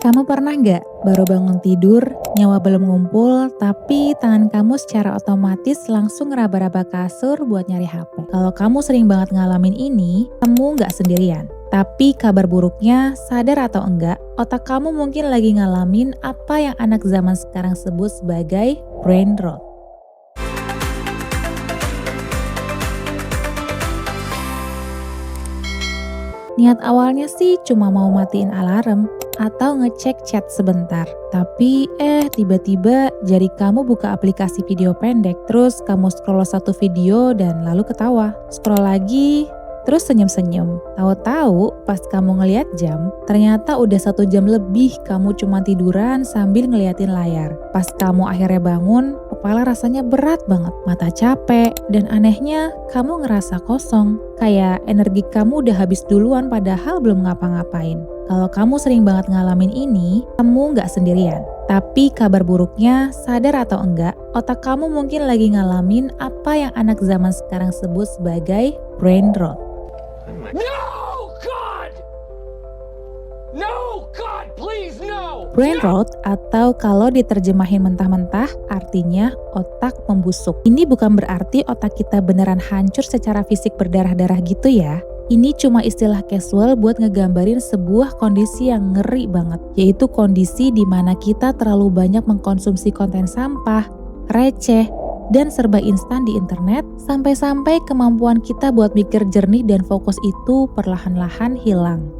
Kamu pernah nggak baru bangun tidur, nyawa belum ngumpul, tapi tangan kamu secara otomatis langsung ngeraba-raba kasur buat nyari HP? Kalau kamu sering banget ngalamin ini, kamu nggak sendirian. Tapi kabar buruknya, sadar atau enggak, otak kamu mungkin lagi ngalamin apa yang anak zaman sekarang sebut sebagai brain rot. Niat awalnya sih cuma mau matiin alarm atau ngecek chat sebentar. Tapi tiba-tiba jari kamu buka aplikasi video pendek, terus kamu scroll satu video dan lalu ketawa. Scroll lagi, terus senyum-senyum. Tahu-tahu pas kamu ngeliat jam, ternyata udah 1 jam lebih kamu cuma tiduran sambil ngeliatin layar. Pas kamu akhirnya bangun, kepala rasanya berat banget, mata capek, dan anehnya kamu ngerasa kosong. Kayak energi kamu udah habis duluan padahal belum ngapa-ngapain. Kalau kamu sering banget ngalamin ini, kamu nggak sendirian. Tapi kabar buruknya, sadar atau enggak, otak kamu mungkin lagi ngalamin apa yang anak zaman sekarang sebut sebagai brain rot. No, God! No, God, please, no! Brain rot atau kalau diterjemahin mentah-mentah artinya otak membusuk. Ini bukan berarti otak kita beneran hancur secara fisik berdarah-darah gitu ya. Ini cuma istilah casual buat ngegambarin sebuah kondisi yang ngeri banget, yaitu kondisi di mana kita terlalu banyak mengkonsumsi konten sampah, receh, dan serba instan di internet, sampai-sampai kemampuan kita buat mikir jernih dan fokus itu perlahan-lahan hilang.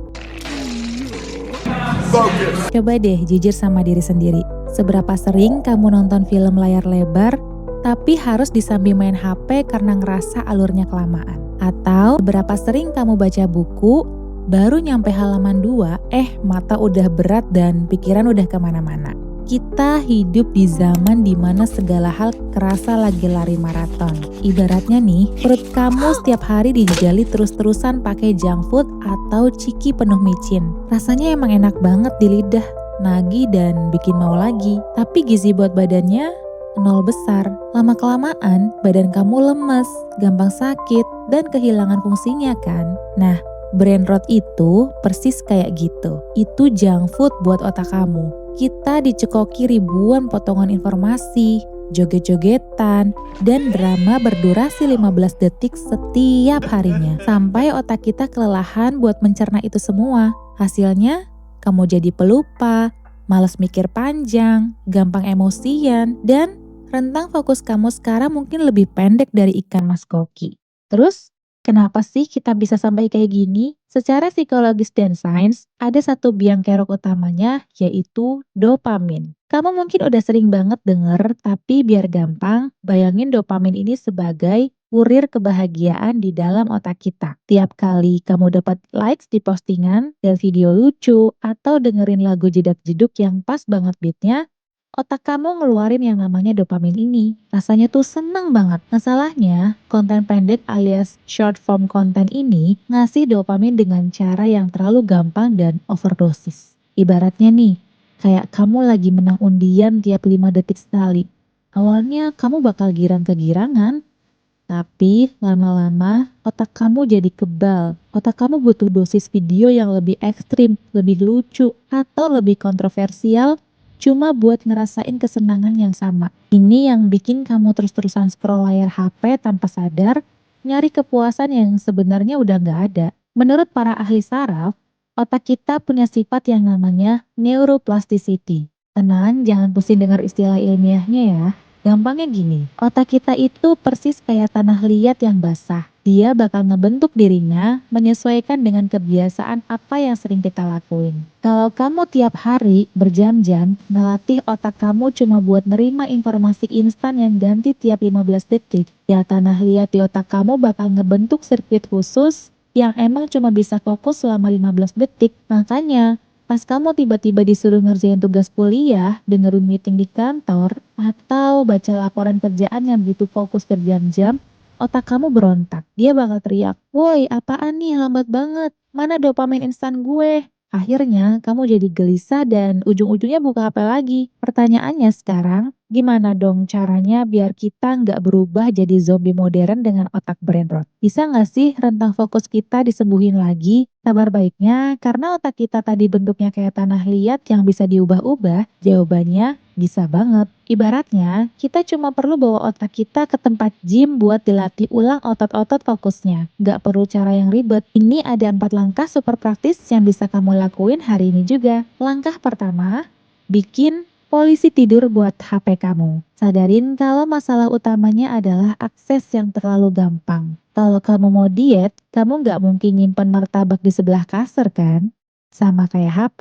Coba deh jujur sama diri sendiri, seberapa sering kamu nonton film layar lebar, tapi harus disambi main HP karena ngerasa alurnya kelamaan? Atau berapa sering kamu baca buku, baru nyampe halaman 2, mata udah berat dan pikiran udah kemana-mana. Kita hidup di zaman dimana segala hal kerasa lagi lari maraton. Ibaratnya nih, perut kamu setiap hari dijali terus-terusan pakai junk food atau ciki penuh micin. Rasanya emang enak banget di lidah, nagih dan bikin mau lagi. Tapi gizi buat badannya nol besar. Lama-kelamaan badan kamu lemes, gampang sakit, dan kehilangan fungsinya kan? Nah, brain rot itu persis kayak gitu. Itu junk food buat otak kamu. Kita dicekoki ribuan potongan informasi, joget-jogetan, dan drama berdurasi 15 detik setiap harinya. Sampai otak kita kelelahan buat mencerna itu semua. Hasilnya, kamu jadi pelupa, malas mikir panjang, gampang emosian, dan rentang fokus kamu sekarang mungkin lebih pendek dari ikan mas koki. Terus, kenapa sih kita bisa sampai kayak gini? Secara psikologis dan sains, ada satu biang kerok utamanya, yaitu dopamin. Kamu mungkin udah sering banget denger, tapi biar gampang, bayangin dopamin ini sebagai kurir kebahagiaan di dalam otak kita. Tiap kali kamu dapat likes di postingan, dan video lucu, atau dengerin lagu jedak-jeduk yang pas banget beatnya, otak kamu ngeluarin yang namanya dopamin ini. Rasanya tuh seneng banget. Masalahnya, konten pendek alias short form konten ini ngasih dopamin dengan cara yang terlalu gampang dan overdosis. Ibaratnya nih, kayak kamu lagi menang undian tiap 5 detik sekali. Awalnya kamu bakal girang-kegirangan, tapi lama-lama otak kamu jadi kebal. Otak kamu butuh dosis video yang lebih ekstrim, lebih lucu, atau lebih kontroversial cuma buat ngerasain kesenangan yang sama. Ini yang bikin kamu terus-terusan scroll layar HP tanpa sadar, nyari kepuasan yang sebenarnya udah nggak ada. Menurut para ahli saraf, otak kita punya sifat yang namanya neuroplasticity. Tenang, jangan pusing dengar istilah ilmiahnya ya. Gampangnya gini, otak kita itu persis kayak tanah liat yang basah. Dia bakal ngebentuk dirinya menyesuaikan dengan kebiasaan apa yang sering kita lakuin. Kalau kamu tiap hari berjam-jam ngelatih otak kamu cuma buat nerima informasi instan yang ganti tiap 15 detik, ya tanah liat di otak kamu bakal ngebentuk sirkuit khusus yang emang cuma bisa fokus selama 15 detik. Makanya, pas kamu tiba-tiba disuruh ngerjain tugas kuliah, dengerin meeting di kantor, atau baca laporan kerjaan yang butuh fokus berjam-jam, otak kamu berontak. Dia bakal teriak, "Woi, apaan nih lambat banget? Mana dopamin instan gue?" Akhirnya kamu jadi gelisah dan ujung-ujungnya buka HP lagi. Pertanyaannya sekarang, Gimana dong caranya biar kita nggak berubah jadi zombie modern dengan otak brain rot? Bisa nggak sih rentang fokus kita disembuhin lagi? Kabar baiknya, karena otak kita tadi bentuknya kayak tanah liat yang bisa diubah-ubah, jawabannya bisa banget. Ibaratnya, kita cuma perlu bawa otak kita ke tempat gym buat dilatih ulang otot-otot fokusnya. Nggak perlu cara yang ribet. Ini ada 4 langkah super praktis yang bisa kamu lakuin hari ini juga. Langkah pertama, bikin polisi tidur buat HP kamu. Sadarin kalau masalah utamanya adalah akses yang terlalu gampang. Kalau kamu mau diet, kamu nggak mungkin nyimpen martabak di sebelah kasur kan? Sama kayak HP.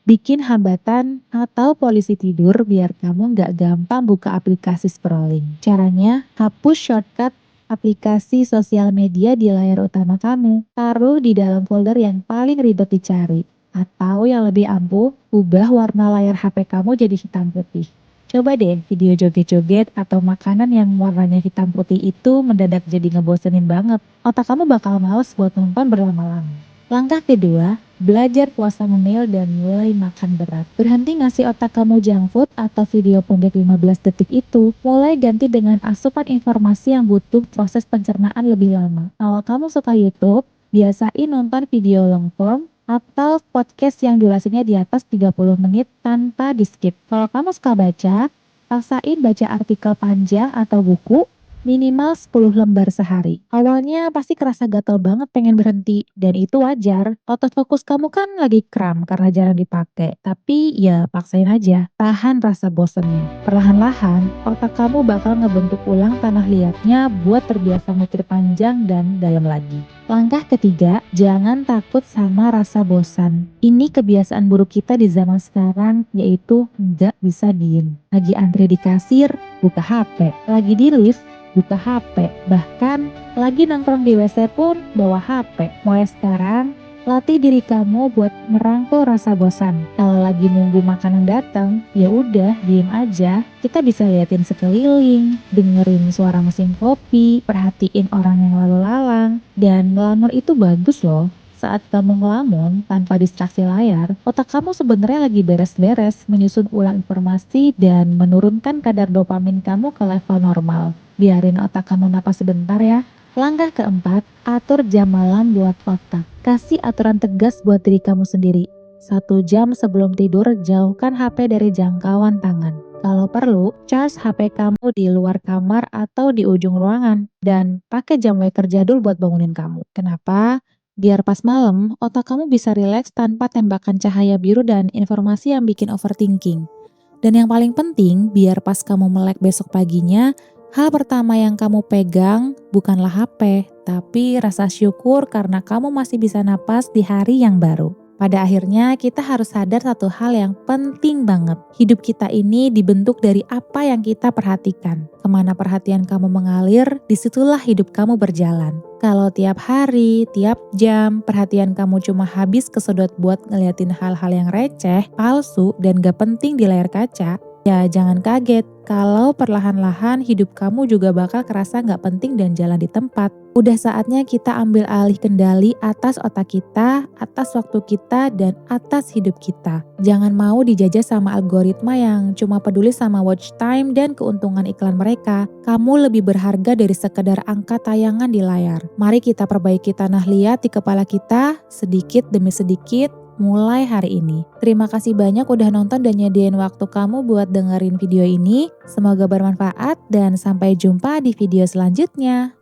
Bikin hambatan atau polisi tidur biar kamu nggak gampang buka aplikasi scrolling. Caranya, hapus shortcut aplikasi sosial media di layar utama kamu. Taruh di dalam folder yang paling ribet dicari. Atau yang lebih ampuh, ubah warna layar HP kamu jadi hitam putih. Coba deh video joget-joget atau makanan yang warnanya hitam putih itu mendadak jadi ngebosenin banget. Otak kamu bakal males buat nonton berlama-lama. Langkah kedua, belajar puasa ngemil dan mulai makan berat. Berhenti ngasih otak kamu junk food atau video pendek 15 detik itu. Mulai ganti dengan asupan informasi yang butuh proses pencernaan lebih lama. Kalau kamu suka YouTube, biasain nonton video long form atau podcast yang durasinya di atas 30 menit tanpa di-skip. Kalau kamu suka baca, paksain baca artikel panjang atau buku minimal 10 lembar sehari. Awalnya pasti kerasa gatel banget pengen berhenti, dan itu wajar. Otot fokus kamu kan lagi kram karena jarang dipakai, tapi ya paksain aja. Tahan rasa bosennya. Perlahan-lahan, otak kamu bakal ngebentuk ulang tanah liatnya buat terbiasa mikir panjang dan dalam lagi. Langkah ketiga, jangan takut sama rasa bosan. Ini kebiasaan buruk kita di zaman sekarang, yaitu nggak bisa diem. Lagi antri di kasir, buka HP. Lagi di lift, buka HP. Bahkan lagi nongkrong di WC pun bawa HP. Mulai sekarang, latih diri kamu buat merangkul rasa bosan. Kalau lagi nunggu makanan datang, ya udah diem aja. Kita bisa liatin sekeliling, dengerin suara mesin kopi, perhatiin orang yang lalu lalang. Dan ngelamar itu bagus loh. Saat kamu ngelamun tanpa distraksi layar, otak kamu sebenarnya lagi beres-beres, menyusun ulang informasi dan menurunkan kadar dopamin kamu ke level normal. Biarin otak kamu napas sebentar ya. Langkah keempat, atur jam malam buat otak. Kasih aturan tegas buat diri kamu sendiri. 1 jam sebelum tidur, jauhkan HP dari jangkauan tangan. Kalau perlu, charge HP kamu di luar kamar atau di ujung ruangan. Dan pakai jam waker jadul buat bangunin kamu. Kenapa? Biar pas malam, otak kamu bisa rileks tanpa tembakan cahaya biru dan informasi yang bikin overthinking. Dan yang paling penting, biar pas kamu melek besok paginya, hal pertama yang kamu pegang bukanlah HP, tapi rasa syukur karena kamu masih bisa napas di hari yang baru. Pada akhirnya kita harus sadar satu hal yang penting banget. Hidup kita ini dibentuk dari apa yang kita perhatikan. Kemana perhatian kamu mengalir, disitulah hidup kamu berjalan. Kalau tiap hari, tiap jam, perhatian kamu cuma habis kesedot buat ngeliatin hal-hal yang receh, palsu, dan gak penting di layar kaca, ya jangan kaget kalau perlahan-lahan hidup kamu juga bakal kerasa gak penting dan jalan di tempat. Udah saatnya kita ambil alih kendali atas otak kita, atas waktu kita, dan atas hidup kita. Jangan mau dijajah sama algoritma yang cuma peduli sama watch time dan keuntungan iklan mereka. Kamu lebih berharga dari sekedar angka tayangan di layar. Mari kita perbaiki tanah liat di kepala kita sedikit demi sedikit mulai hari ini. Terima kasih banyak udah nonton dan nyediain waktu kamu buat dengerin video ini. Semoga bermanfaat dan sampai jumpa di video selanjutnya.